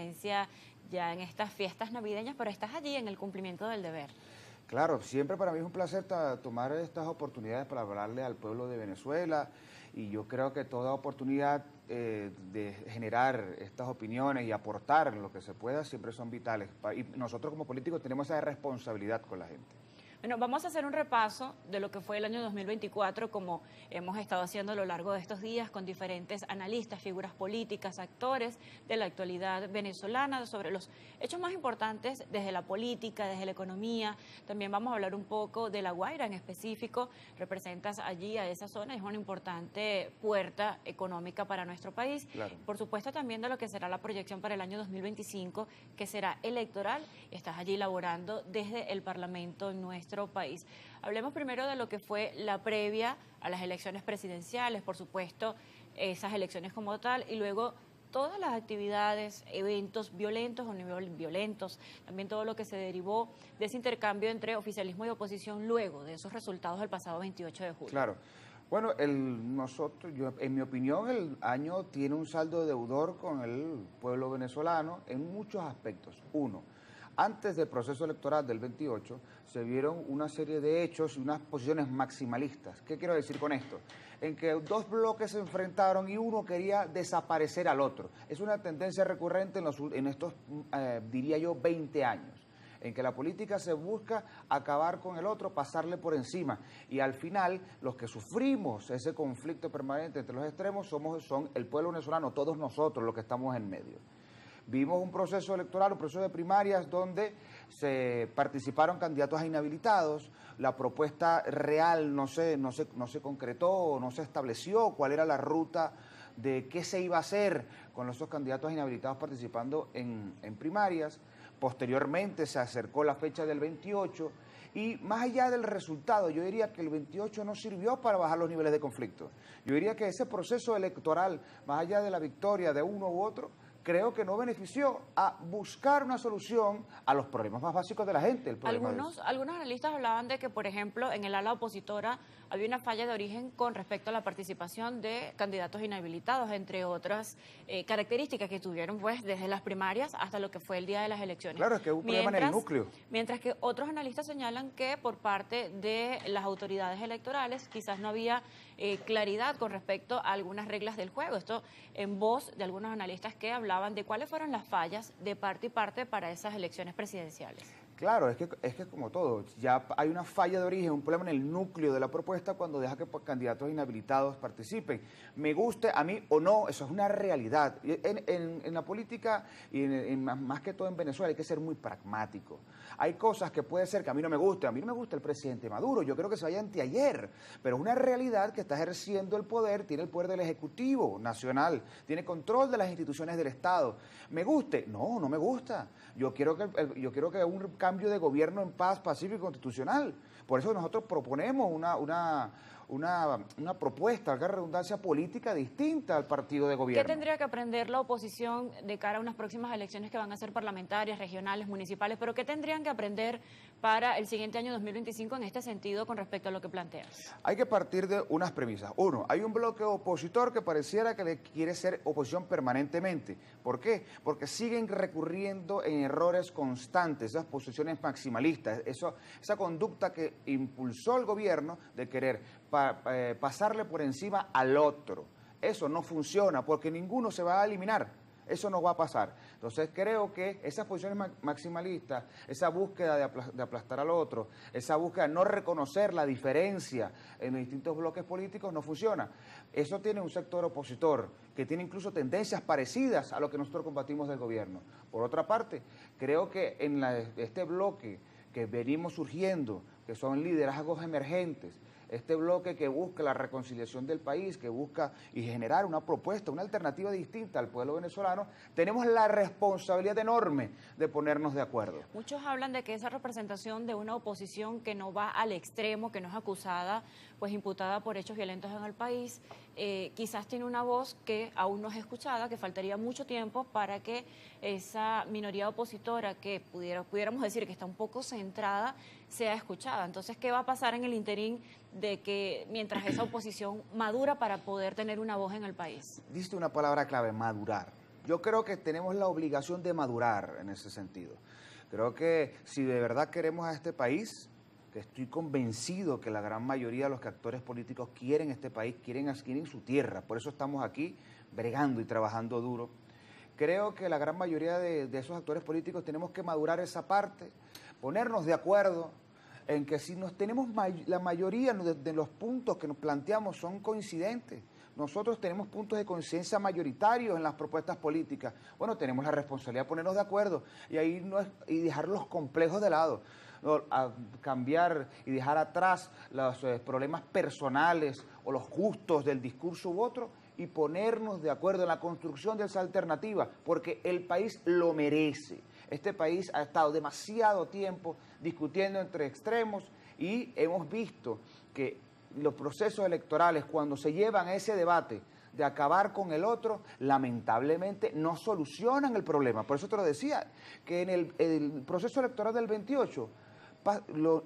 presencia ya en estas fiestas navideñas, pero estás allí en el cumplimiento del deber. Claro, siempre para mí es un placer tomar estas oportunidades para hablarle al pueblo de Venezuela, y yo creo que toda oportunidad de generar estas opiniones y aportar lo que se pueda siempre son vitales. Y nosotros como políticos tenemos esa responsabilidad con la gente. Bueno, vamos a hacer un repaso de lo que fue el año 2024, como hemos estado haciendo a lo largo de estos días con diferentes analistas, figuras políticas, actores de la actualidad venezolana, sobre los hechos más importantes desde la política, desde la economía. También vamos a hablar un poco de La Guaira en específico. Representas allí a esa zona, es una importante puerta económica para nuestro país. Claro. Por supuesto, también de lo que será la proyección para el año 2025, que será electoral. Estás allí laborando desde el Parlamento en nuestro país. Hablemos primero de lo que fue la previa a las elecciones presidenciales, por supuesto, esas elecciones como tal, y luego todas las actividades, eventos violentos o no violentos, también todo lo que se derivó de ese intercambio entre oficialismo y oposición luego de esos resultados del pasado 28 de julio. Claro. Bueno, en mi opinión, el año tiene un saldo deudor con el pueblo venezolano en muchos aspectos. Uno, antes del proceso electoral del 28 se vieron una serie de hechos y unas posiciones maximalistas. ¿Qué quiero decir con esto? En que dos bloques se enfrentaron y uno quería desaparecer al otro. Es una tendencia recurrente en estos, diría yo, 20 años, en que la política se busca acabar con el otro, pasarle por encima. Y al final, los que sufrimos ese conflicto permanente entre los extremos son el pueblo venezolano, todos nosotros los que estamos en medio. Vimos un proceso electoral, un proceso de primarias donde se participaron candidatos inhabilitados, la propuesta real no se concretó, no se estableció cuál era la ruta de qué se iba a hacer con esos candidatos inhabilitados participando en primarias. Posteriormente se acercó la fecha del 28 y más allá del resultado, yo diría que el 28 no sirvió para bajar los niveles de conflicto. Yo diría que ese proceso electoral, más allá de la victoria de uno u otro, creo que no benefició a buscar una solución a los problemas más básicos de la gente. Algunos analistas hablaban de que, por ejemplo, en el ala opositora había una falla de origen con respecto a la participación de candidatos inhabilitados, entre otras características que tuvieron pues desde las primarias hasta lo que fue el día de las elecciones. Claro, es que hubo un problema en el núcleo. Mientras que otros analistas señalan que por parte de las autoridades electorales quizás no había claridad con respecto a algunas reglas del juego. Esto en voz de algunos analistas que hablaban de cuáles fueron las fallas de parte y parte para esas elecciones presidenciales. Claro, es que como todo, ya hay una falla de origen, un problema en el núcleo de la propuesta cuando deja que candidatos inhabilitados participen. Me guste a mí o no, eso es una realidad. En la política y más que todo en Venezuela hay que ser muy pragmático. Hay cosas que puede ser que a mí no me guste el presidente Maduro, yo creo que se vaya anteayer, pero es una realidad que está ejerciendo el poder, tiene el poder del Ejecutivo Nacional, tiene control de las instituciones del Estado. ¿Me guste? No, no me gusta. Yo quiero que un cambio de gobierno en paz, pacífico y constitucional. Por eso nosotros proponemos una propuesta, valga la redundancia, política distinta al partido de gobierno. ¿Qué tendría que aprender la oposición de cara a unas próximas elecciones que van a ser parlamentarias, regionales, municipales? ¿Pero qué tendrían que aprender para el siguiente año 2025 en este sentido con respecto a lo que planteas? Hay que partir de unas premisas. Uno, hay un bloque opositor que pareciera que le quiere ser oposición permanentemente. ¿Por qué? Porque siguen recurriendo en errores constantes, esas posiciones maximalistas, esa conducta que impulsó el gobierno de querer pasarle por encima al otro. Eso no funciona porque ninguno se va a eliminar. Eso no va a pasar. Entonces creo que esas posiciones maximalistas, esa búsqueda de aplastar al otro, esa búsqueda de no reconocer la diferencia en los distintos bloques políticos no funciona. Eso tiene un sector opositor que tiene incluso tendencias parecidas a lo que nosotros combatimos del gobierno. Por otra parte, creo que en este bloque que venimos surgiendo, que son liderazgos emergentes, este bloque que busca la reconciliación del país, que busca y generar una propuesta, una alternativa distinta al pueblo venezolano, tenemos la responsabilidad enorme de ponernos de acuerdo. Muchos hablan de que esa representación de una oposición que no va al extremo, que no es acusada, pues imputada por hechos violentos en el país, quizás tiene una voz que aún no es escuchada, que faltaría mucho tiempo para que esa minoría opositora que pudiéramos decir que está un poco centrada, sea escuchada. Entonces, ¿qué va a pasar en el interín de que mientras esa oposición madura para poder tener una voz en el país? Diste una palabra clave, madurar. Yo creo que tenemos la obligación de madurar en ese sentido. Creo que si de verdad queremos a este país, que estoy convencido que la gran mayoría de los actores políticos quieren este país, quieren su tierra, por eso estamos aquí bregando y trabajando duro. Creo que la gran mayoría de esos actores políticos tenemos que madurar esa parte, ponernos de acuerdo en que si nos tenemos la mayoría de los puntos que nos planteamos son coincidentes. Nosotros tenemos puntos de conciencia mayoritarios en las propuestas políticas. Bueno, tenemos la responsabilidad de ponernos de acuerdo y dejar los complejos de lado, a cambiar y dejar atrás los problemas personales o los justos del discurso u otro y ponernos de acuerdo en la construcción de esa alternativa, porque el país lo merece. Este país ha estado demasiado tiempo discutiendo entre extremos y hemos visto que los procesos electorales, cuando se llevan a ese debate de acabar con el otro, lamentablemente no solucionan el problema. Por eso te lo decía, que en el proceso electoral del 28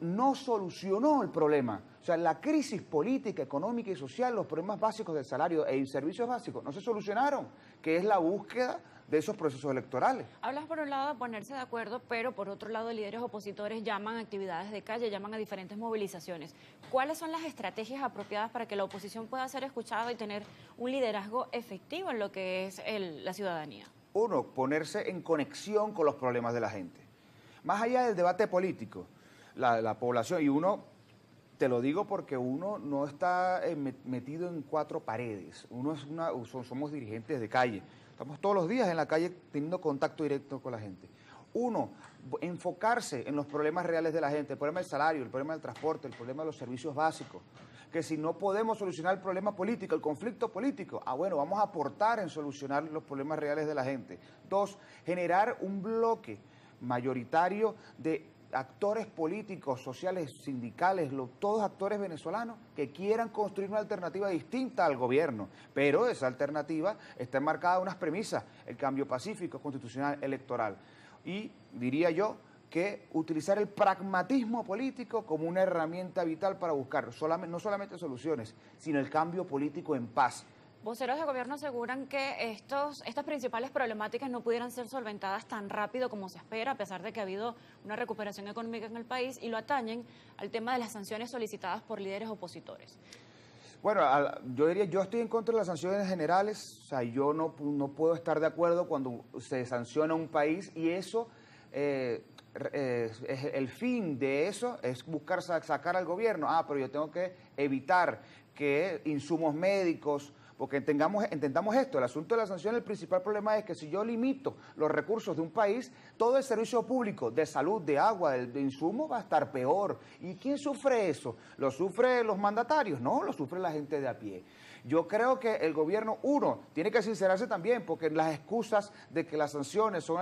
no solucionó el problema. O sea, la crisis política, económica y social, los problemas básicos del salario y servicios básicos no se solucionaron, que es la búsqueda de esos procesos electorales. Hablas por un lado de ponerse de acuerdo, pero por otro lado líderes opositores llaman a actividades de calle, llaman a diferentes movilizaciones. ¿Cuáles son las estrategias apropiadas para que la oposición pueda ser escuchada y tener un liderazgo efectivo en lo que es la ciudadanía? Uno, ponerse en conexión con los problemas de la gente. Más allá del debate político, la población, y uno, te lo digo porque uno no está metido en cuatro paredes, somos dirigentes de calle. Estamos todos los días en la calle teniendo contacto directo con la gente. Uno, enfocarse en los problemas reales de la gente, el problema del salario, el problema del transporte, el problema de los servicios básicos. Que si no podemos solucionar el problema político, el conflicto político, bueno, vamos a aportar en solucionar los problemas reales de la gente. Dos, generar un bloque mayoritario de actores políticos, sociales, sindicales, todos actores venezolanos que quieran construir una alternativa distinta al gobierno, pero esa alternativa está enmarcada en unas premisas, el cambio pacífico, constitucional, electoral. Y diría yo que utilizar el pragmatismo político como una herramienta vital para buscar no solamente soluciones, sino el cambio político en paz. Voceros de gobierno aseguran que estas principales problemáticas no pudieran ser solventadas tan rápido como se espera, a pesar de que ha habido una recuperación económica en el país, y lo atañen al tema de las sanciones solicitadas por líderes opositores. Bueno, yo diría, yo estoy en contra de las sanciones generales, o sea, yo no puedo estar de acuerdo cuando se sanciona un país y eso, el fin de eso es buscar sacar al gobierno, pero yo tengo que evitar que insumos médicos, porque entendamos esto, el asunto de la sanción, el principal problema es que si yo limito los recursos de un país, todo el servicio público de salud, de agua, de insumo va a estar peor. ¿Y quién sufre eso? ¿Lo sufren los mandatarios? No, lo sufre la gente de a pie. Yo creo que el gobierno, tiene que sincerarse también, porque las excusas de que las sanciones son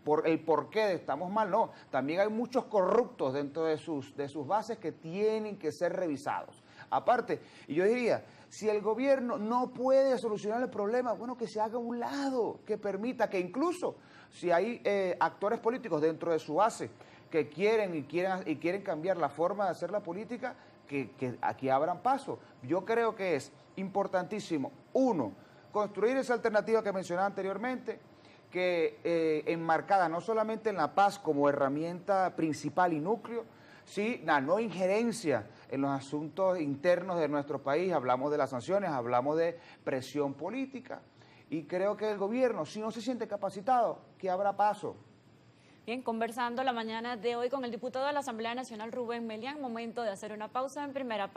por el porqué de estamos mal, no. También hay muchos corruptos dentro de sus bases que tienen que ser revisados. Aparte, y yo diría, si el gobierno no puede solucionar el problema, bueno, que se haga a un lado, que permita que incluso si hay actores políticos dentro de su base que quieren cambiar la forma de hacer la política, que aquí abran paso. Yo creo que es importantísimo, uno, construir esa alternativa que mencionaba anteriormente, que enmarcada no solamente en la paz como herramienta principal y núcleo, sí, la no injerencia en los asuntos internos de nuestro país, hablamos de las sanciones, hablamos de presión política, y creo que el gobierno, si no se siente capacitado, que abra paso. Bien, conversando la mañana de hoy con el diputado de la Asamblea Nacional, Rubén Melián, momento de hacer una pausa en primera parte.